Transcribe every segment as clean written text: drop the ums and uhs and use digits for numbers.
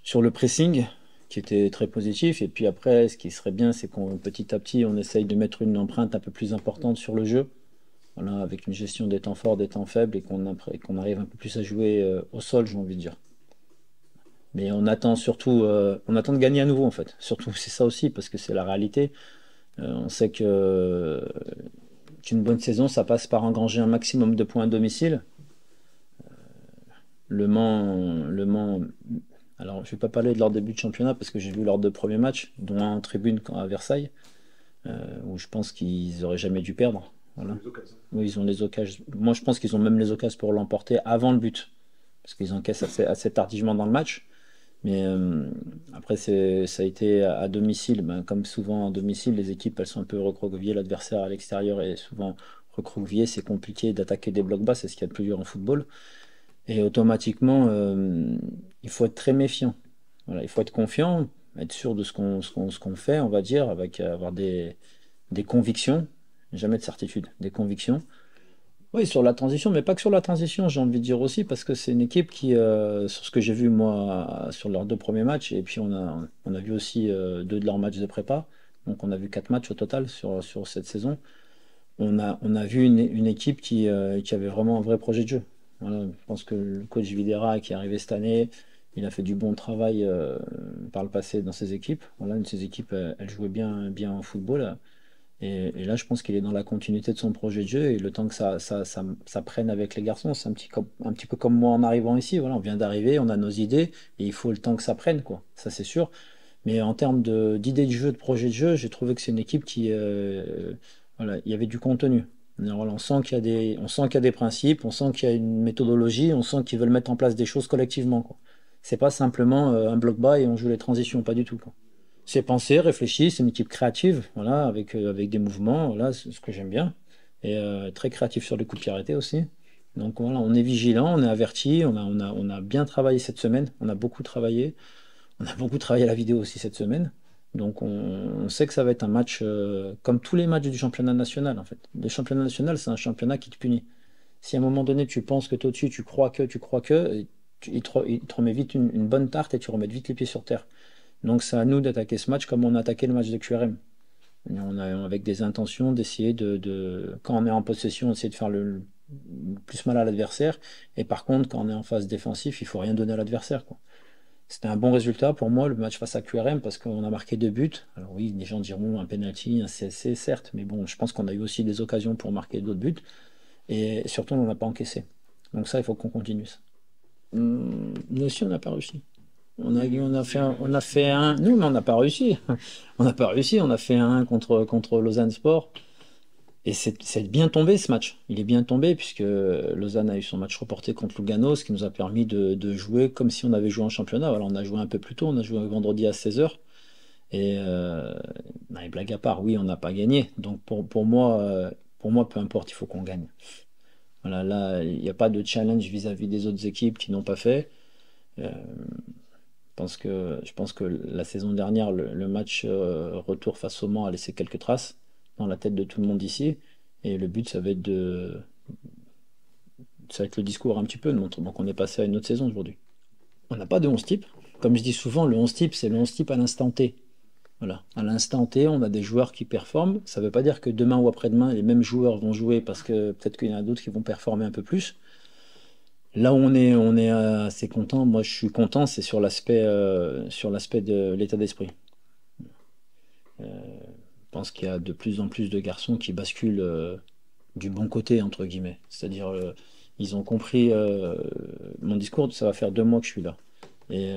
Sur le pressing, qui était très positif, et puis après, ce qui serait bien, c'est qu'on petit à petit, on essaye de mettre une empreinte un peu plus importante sur le jeu, voilà, avec une gestion des temps forts, des temps faibles, et qu'on arrive un peu plus à jouer au sol, j'ai envie de dire. Mais on attend surtout, on attend de gagner à nouveau en fait. Surtout, c'est ça aussi, parce que c'est la réalité. On sait qu'une bonne saison, ça passe par engranger un maximum de points à domicile. Le Mans. Alors, je ne vais pas parler de leur début de championnat parce que j'ai vu leurs deux premiers matchs, dont un en tribune à Versailles, où je pense qu'ils n'auraient jamais dû perdre. Voilà. Oui, ils ont les occasions. Moi, je pense qu'ils ont même les occasions pour l'emporter avant le but, parce qu'ils encaissent assez tardivement dans le match. Mais après, ça a été à domicile. Ben, comme souvent à domicile, les équipes, elles sont un peu recroquevillées. L'adversaire à l'extérieur est souvent recroquevillé. C'est compliqué d'attaquer des blocs bas, c'est ce qu'il y a de plus dur en football. Et automatiquement, il faut être très méfiant. Voilà, il faut être confiant, être sûr de ce qu'on fait, on va dire, avec avoir des convictions, jamais de certitude, des convictions. Oui, sur la transition, mais pas que sur la transition, j'ai envie de dire aussi, parce que c'est une équipe qui, sur ce que j'ai vu moi, sur leurs deux premiers matchs, et puis on a vu aussi deux de leurs matchs de prépa, donc on a vu quatre matchs au total sur cette saison. On a vu une équipe qui avait vraiment un vrai projet de jeu. Voilà, je pense que le coach Videra qui est arrivé cette année, il a fait du bon travail par le passé dans ses équipes. Voilà, une de ses équipes, elle jouait bien au football. Et là, je pense qu'il est dans la continuité de son projet de jeu. Et le temps que ça prenne avec les garçons, c'est un petit peu comme moi en arrivant ici. Voilà, on vient d'arriver, on a nos idées, et il faut le temps que ça prenne, quoi. Ça, c'est sûr. Mais en termes d'idées de jeu, de projet de jeu, j'ai trouvé que c'est une équipe qui, voilà, il y avait du contenu. Voilà, on sent qu'il y a des principes, on sent qu'il y a une méthodologie, on sent qu'ils veulent mettre en place des choses collectivement, quoi. C'est pas simplement un bloc bas et on joue les transitions, pas du tout, quoi. C'est pensé, réfléchi, c'est une équipe créative, voilà, avec des mouvements, voilà, c'est ce que j'aime bien. Et très créatif sur les coups de pied arrêtés aussi. Donc voilà, on est vigilant, on est averti, on a bien travaillé cette semaine, on a beaucoup travaillé. On a beaucoup travaillé à la vidéo aussi cette semaine. Donc on sait que ça va être un match comme tous les matchs du championnat national en fait. Le championnat national, c'est un championnat qui te punit. Si à un moment donné tu penses que tu es au-dessus, tu crois que, il te remet vite une bonne tarte et tu remets vite les pieds sur terre. Donc c'est à nous d'attaquer ce match comme on a attaqué le match de QRM. Avec des intentions d'essayer quand on est en possession, essayer de faire le plus mal à l'adversaire. Et par contre, quand on est en phase défensive, il faut rien donner à l'adversaire, quoi. C'était un bon résultat pour moi, le match face à QRM, parce qu'on a marqué deux buts. Alors oui, les gens diront un penalty, un CSC, certes, mais bon, je pense qu'on a eu aussi des occasions pour marquer d'autres buts, et surtout, on n'en a pas encaissé. Donc ça, il faut qu'on continue ça. Nous aussi, on n'a pas réussi. On a fait un. Non, mais on n'a pas réussi. On n'a pas réussi. On a fait un contre Lausanne Sport. Et c'est bien tombé ce match. Il est bien tombé puisque Lausanne a eu son match reporté contre Lugano, ce qui nous a permis de jouer comme si on avait joué en championnat. Voilà, on a joué un peu plus tôt, on a joué vendredi à 16h. Et blague à part, oui, on n'a pas gagné. Donc pour moi, peu importe, il faut qu'on gagne. Voilà, là, il n'y a pas de challenge vis-à-vis des autres équipes qui n'ont pas fait. Euh, je pense que la saison dernière, le match retour face au Mans a laissé quelques traces dans la tête de tout le monde ici. Et le but, ça va être le discours un petit peu. Donc on est passé à une autre saison aujourd'hui. On n'a pas de 11 type. Comme je dis souvent, le 11 type, c'est le 11 type à l'instant T. Voilà. À l'instant T, on a des joueurs qui performent. Ça ne veut pas dire que demain ou après-demain, les mêmes joueurs vont jouer parce que peut-être qu'il y en a d'autres qui vont performer un peu plus. Là où on est assez content, moi je suis content, c'est sur l'aspect de l'état d'esprit. Je pense qu'il y a de plus en plus de garçons qui basculent du bon côté, entre guillemets. C'est-à-dire, ils ont compris mon discours, ça va faire 2 mois que je suis là. Et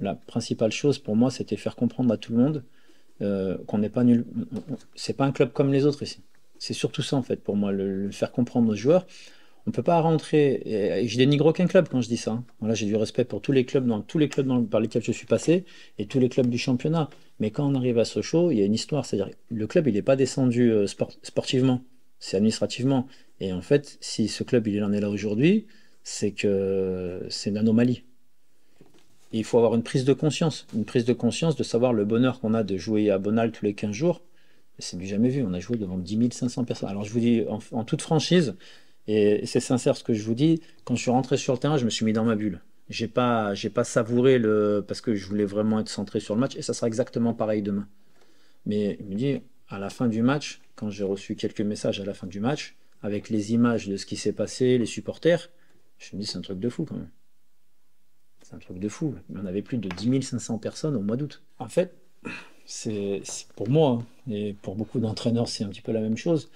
la principale chose pour moi, c'était faire comprendre à tout le monde qu'on n'est pas nul. C'est pas un club comme les autres ici. C'est surtout ça, en fait, pour moi, le faire comprendre aux joueurs. On peut pas rentrer, et je dénigre aucun club quand je dis ça, hein. Voilà, j'ai du respect pour tous les clubs par lesquels je suis passé et tous les clubs du championnat. Mais quand on arrive à Sochaux, il y a une histoire, c'est-à-dire le club il n'est pas descendu sportivement, c'est administrativement. Et en fait, si ce club il en est là aujourd'hui, c'est que c'est une anomalie. Et il faut avoir une prise de conscience de savoir le bonheur qu'on a de jouer à Bonal tous les 15 jours. C'est du jamais vu, on a joué devant 10 500 personnes. Alors je vous dis en toute franchise, et c'est sincère ce que je vous dis, quand je suis rentré sur le terrain, je me suis mis dans ma bulle. J'ai pas savouré parce que je voulais vraiment être centré sur le match, et ça sera exactement pareil demain. Mais il me dit, à la fin du match, quand j'ai reçu quelques messages à la fin du match, avec les images de ce qui s'est passé, les supporters, je me dis, c'est un truc de fou quand même. C'est un truc de fou. On avait plus de 10 500 personnes au mois d'août. En fait, c'est pour moi, hein, et pour beaucoup d'entraîneurs, c'est un petit peu la même chose.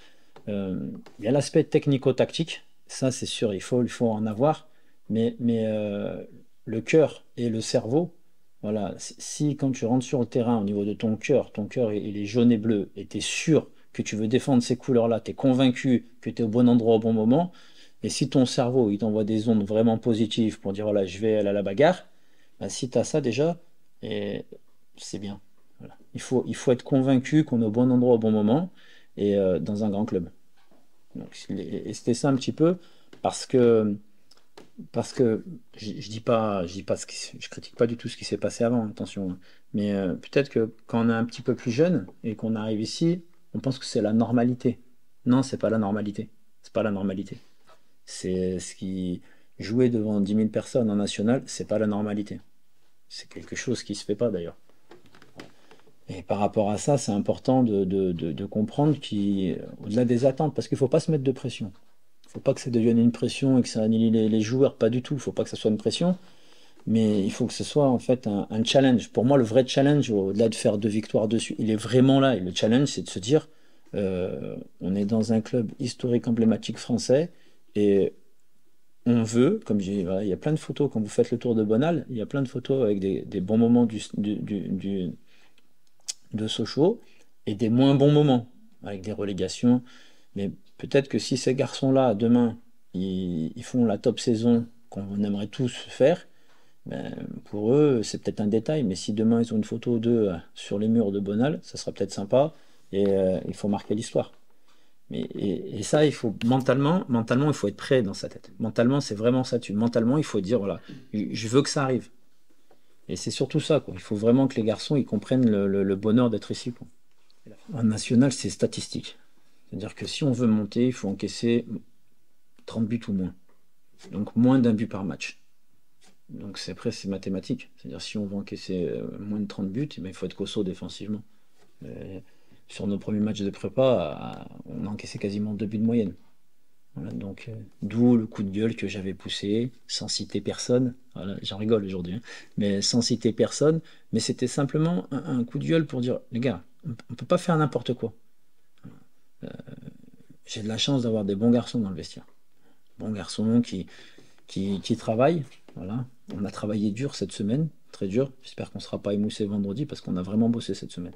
Il y a l'aspect technico-tactique, ça c'est sûr, il faut en avoir, mais le cœur et le cerveau, voilà, si quand tu rentres sur le terrain au niveau de ton cœur il est jaune et bleu, et tu es sûr que tu veux défendre ces couleurs-là, tu es convaincu que tu es au bon endroit au bon moment, et si ton cerveau il t'envoie des ondes vraiment positives pour dire voilà, je vais aller à la bagarre, bah, si tu as ça déjà, et c'est bien. Voilà. Il faut être convaincu qu'on est au bon endroit au bon moment et dans un grand club. Donc, et c'était ça un petit peu parce que je dis pas je critique pas du tout ce qui s'est passé avant, attention, hein. Mais peut-être que quand on est un petit peu plus jeune et qu'on arrive ici, on pense que c'est la normalité. Non, c'est pas la normalité. C'est pas la normalité. C'est ce qui jouer devant 10 000 personnes en national, c'est pas la normalité. C'est quelque chose qui se fait pas d'ailleurs. Et par rapport à ça, c'est important de comprendre qu'au-delà des attentes, parce qu'il ne faut pas se mettre de pression. Il ne faut pas que ça devienne une pression et que ça annule les joueurs, pas du tout. Il ne faut pas que ça soit une pression, mais il faut que ce soit en fait un challenge. Pour moi, le vrai challenge, au-delà de faire 2 victoires dessus, il est vraiment là. Et le challenge, c'est de se dire, on est dans un club historique emblématique français et on veut, comme j'ai dit, voilà, il y a plein de photos, quand vous faites le tour de Bonal, il y a plein de photos avec des bons moments de Sochaux et des moins bons moments avec des relégations. Mais peut-être que si ces garçons-là, demain, ils font la top saison qu'on aimerait tous faire, ben, pour eux, c'est peut-être un détail. Mais si demain, ils ont une photo d'eux sur les murs de Bonal, ça sera peut-être sympa et il faut marquer l'histoire. Et ça, il faut mentalement, il faut être prêt dans sa tête. Mentalement, c'est vraiment ça. Mentalement, il faut dire voilà, je veux que ça arrive. Et c'est surtout ça, quoi. Il faut vraiment que les garçons ils comprennent le bonheur d'être ici, quoi. En national, c'est statistique. C'est-à-dire que si on veut monter, il faut encaisser 30 buts ou moins. Donc moins d'un but par match. Donc après, c'est mathématique. C'est-à-dire si on veut encaisser moins de 30 buts, eh bien, il faut être costaud défensivement. Sur nos premiers matchs de prépa, on a encaissé quasiment 2 buts de moyenne. Voilà, donc, d'où le coup de gueule que j'avais poussé, sans citer personne. Voilà, j'en rigole aujourd'hui, hein, mais sans citer personne. Mais c'était simplement un coup de gueule pour dire, les gars, on ne peut pas faire n'importe quoi. J'ai de la chance d'avoir des bons garçons dans le vestiaire. Bons garçons qui travaillent. Voilà. On a travaillé dur cette semaine, très dur. J'espère qu'on ne sera pas émoussé vendredi parce qu'on a vraiment bossé cette semaine.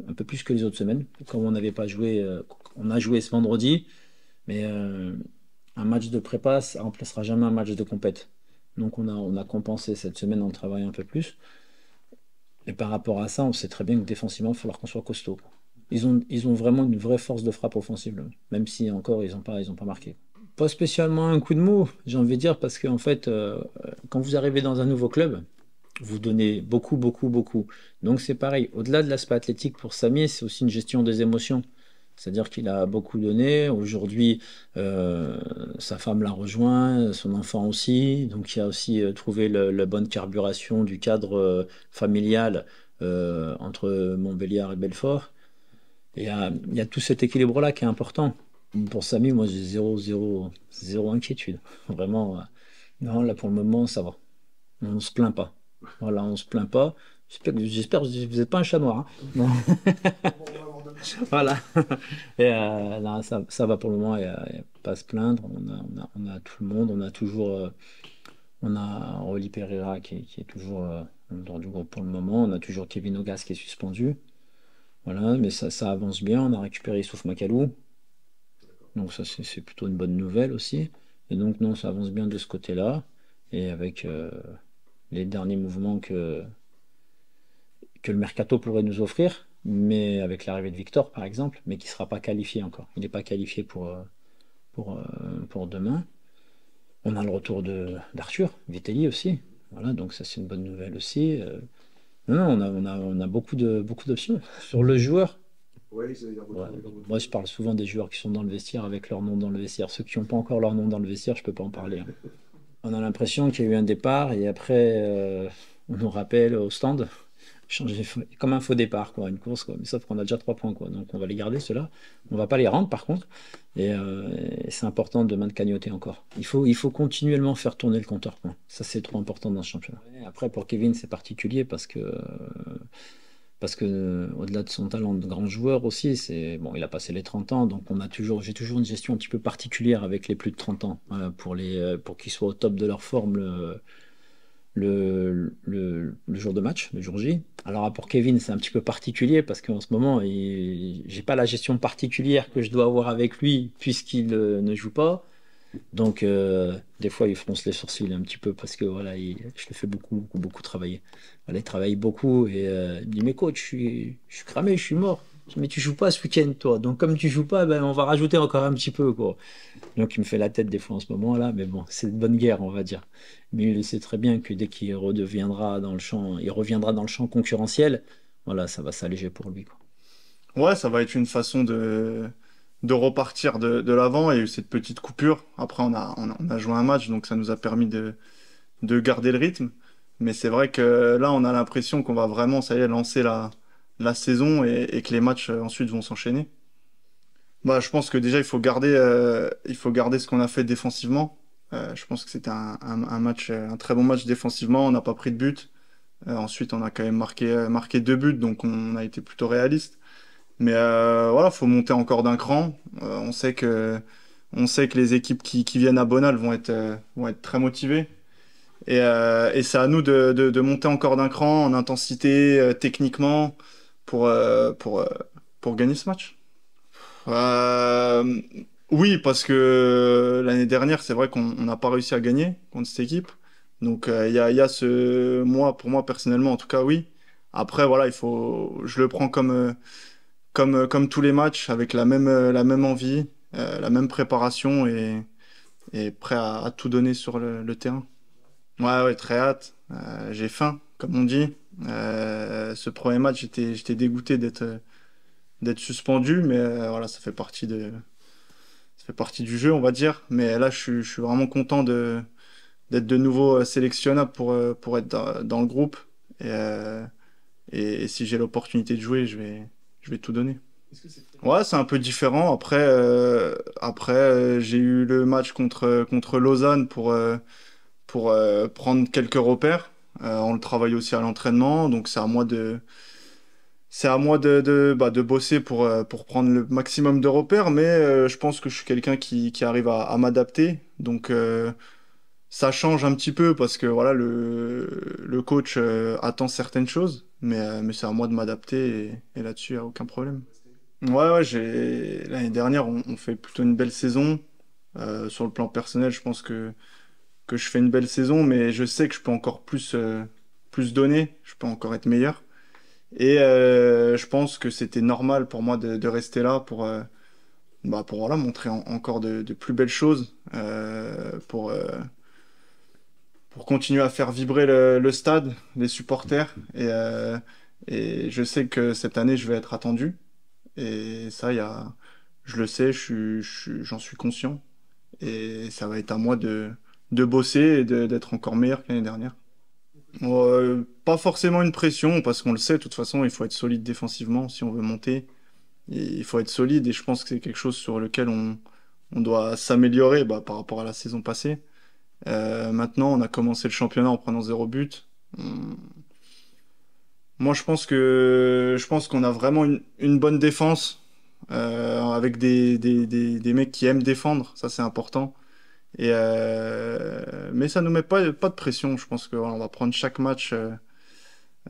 Un peu plus que les autres semaines. Comme on n'avait pas joué, on a joué ce vendredi, mais un match de prépa, ça ne remplacera jamais un match de compète. Donc on a compensé cette semaine en travaillant un peu plus. Et par rapport à ça, on sait très bien que défensivement, il va falloir qu'on soit costaud. Ils ont vraiment une vraie force de frappe offensive, même si encore ils ont pas marqué. Pas spécialement un coup de mou, j'ai envie de dire, parce qu'en fait, quand vous arrivez dans un nouveau club, vous donnez beaucoup, beaucoup, beaucoup. Donc c'est pareil, au-delà de l'aspect athlétique pour Samy, c'est aussi une gestion des émotions. C'est-à-dire qu'il a beaucoup donné. Aujourd'hui, sa femme l'a rejoint, son enfant aussi. Donc il a aussi trouvé la bonne carburation du cadre familial entre Montbéliard et Belfort. Et il y a tout cet équilibre-là qui est important. Pour Samy, moi j'ai zéro inquiétude. Vraiment, non, là pour le moment, ça va. On ne se plaint pas. Voilà, on se plaint pas. J'espère que vous n'êtes pas un chat noir, hein. Voilà. Et là, ça va pour le moment, il n'y a pas à se plaindre. On a tout le monde, on a toujours. On a Rolly Pereira qui est toujours en dehors du groupe pour le moment. On a toujours Kevin Ogas qui est suspendu. Voilà, mais ça avance bien. On a récupéré Issouf Makalou. Donc ça, c'est plutôt une bonne nouvelle aussi. Et donc, non, ça avance bien de ce côté-là. Et avec les derniers mouvements que le mercato pourrait nous offrir, mais avec l'arrivée de Victor, par exemple, mais qui ne sera pas qualifié encore. Il n'est pas qualifié pour, euh, pour demain. On a le retour d'Arthur, Vitelli aussi. Voilà, donc ça c'est une bonne nouvelle aussi. Non, non, on a beaucoup d'options. Sur le joueur, Ouais, ça veut dire ouais, retrouver dans votre moi je équipe. parle souvent des joueurs qui sont dans le vestiaire avec leur nom dans le vestiaire. Ceux qui n'ont pas encore leur nom dans le vestiaire, je ne peux pas en parler, hein. On a l'impression qu'il y a eu un départ et après on nous rappelle au stand, changer, comme un faux départ, quoi, une course, quoi. Mais sauf qu'on a déjà 3 points, quoi. Donc on va les garder, ceux-là. On va pas les rendre, par contre. Et c'est important demain de cagnotter encore. Il faut continuellement faire tourner le compteur, quoi. Ça, c'est trop important dans ce championnat. Et après, pour Kevin, c'est particulier parce que au-delà de son talent de grand joueur aussi, c'est bon, il a passé les 30 ans, donc j'ai toujours une gestion un petit peu particulière avec les plus de 30 ans, voilà, pour qu'ils soient au top de leur forme le jour de match, le jour J. Alors pour Kevin, c'est un petit peu particulier parce qu'en ce moment, j'ai pas la gestion particulière que je dois avoir avec lui puisqu'il ne joue pas. Donc des fois, il fronce les sourcils un petit peu parce que voilà, je le fais beaucoup travailler. Voilà, il travaille beaucoup et il me dit mais coach, je suis cramé, je suis mort. Je dis, mais tu joues pas ce week-end, toi. Donc comme tu joues pas, ben, on va rajouter encore un petit peu, quoi. Donc il me fait la tête des fois en ce moment-là, mais bon, c'est de bonne guerre, on va dire. Mais il sait très bien que dès qu'il redeviendra dans le champ, il reviendra dans le champ concurrentiel, voilà, ça va s'alléger pour lui, quoi. Ouais, ça va être une façon de repartir de l'avant. Il y a eu cette petite coupure. Après, on a joué un match, donc ça nous a permis de garder le rythme. Mais c'est vrai que là, on a l'impression qu'on va vraiment, ça y est, lancer la saison et que les matchs ensuite vont s'enchaîner. Bah, je pense que déjà, il faut garder ce qu'on a fait défensivement. Je pense que c'était un match, un très bon match défensivement. On n'a pas pris de but. Ensuite, on a quand même marqué 2 buts, donc on a été plutôt réaliste. Mais voilà, faut monter encore d'un cran. On sait que les équipes qui viennent à Bonal vont être très motivées. Et c'est à nous de monter encore d'un cran en intensité, techniquement, pour, euh, pour, euh, pour gagner ce match. Euh, oui, parce que l'année dernière, c'est vrai qu'on n'a pas réussi à gagner contre cette équipe. Donc il y a pour moi personnellement, en tout cas, oui. Après, voilà, je le prends comme tous les matchs, avec la même envie, la même préparation et prêt à tout donner sur le terrain. Ouais, ouais, très hâte. J'ai faim, comme on dit. Ce premier match, j'étais dégoûté d'être suspendu, mais voilà, ça fait partie du jeu, on va dire. Mais là, je suis vraiment content d'être de nouveau sélectionnable pour être dans le groupe. Et, euh, et si j'ai l'opportunité de jouer, je vais tout donner. Est-ce que c'est très Ouais, c'est un peu différent. Après, j'ai eu le match contre Lausanne pour prendre quelques repères. On le travaille aussi à l'entraînement, donc c'est à moi de bosser pour prendre le maximum de repères. Mais je pense que je suis quelqu'un qui arrive à m'adapter. Donc ça change un petit peu parce que voilà, le coach attend certaines choses, mais c'est à moi de m'adapter et là-dessus, il n'y a aucun problème. Ouais, ouais, l'année dernière, on fait plutôt une belle saison. Sur le plan personnel, je pense que je fais une belle saison, mais je sais que je peux encore plus donner, je peux encore être meilleur. Et je pense que c'était normal pour moi de rester là pour voilà, montrer encore de plus belles choses, pour continuer à faire vibrer le stade, les supporters. Et je sais que cette année, je vais être attendu. Et ça, je le sais, j'en suis conscient. Et ça va être à moi de bosser et d'être encore meilleur que l'année dernière. Pas forcément une pression, parce qu'on le sait, de toute façon, il faut être solide défensivement si on veut monter. Il faut être solide et je pense que c'est quelque chose sur lequel on doit s'améliorer bah, par rapport à la saison passée. Maintenant, on a commencé le championnat en prenant 0 but. On- Moi, je pense qu'on a vraiment une bonne défense avec des mecs qui aiment défendre. Ça, c'est important. Mais ça nous met pas de pression. Je pense qu'on va prendre chaque match,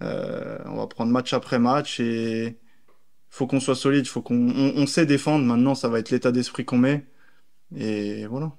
on va prendre match après match et faut qu'on soit solide. On sait défendre. Maintenant, ça va être l'état d'esprit qu'on met. Et voilà.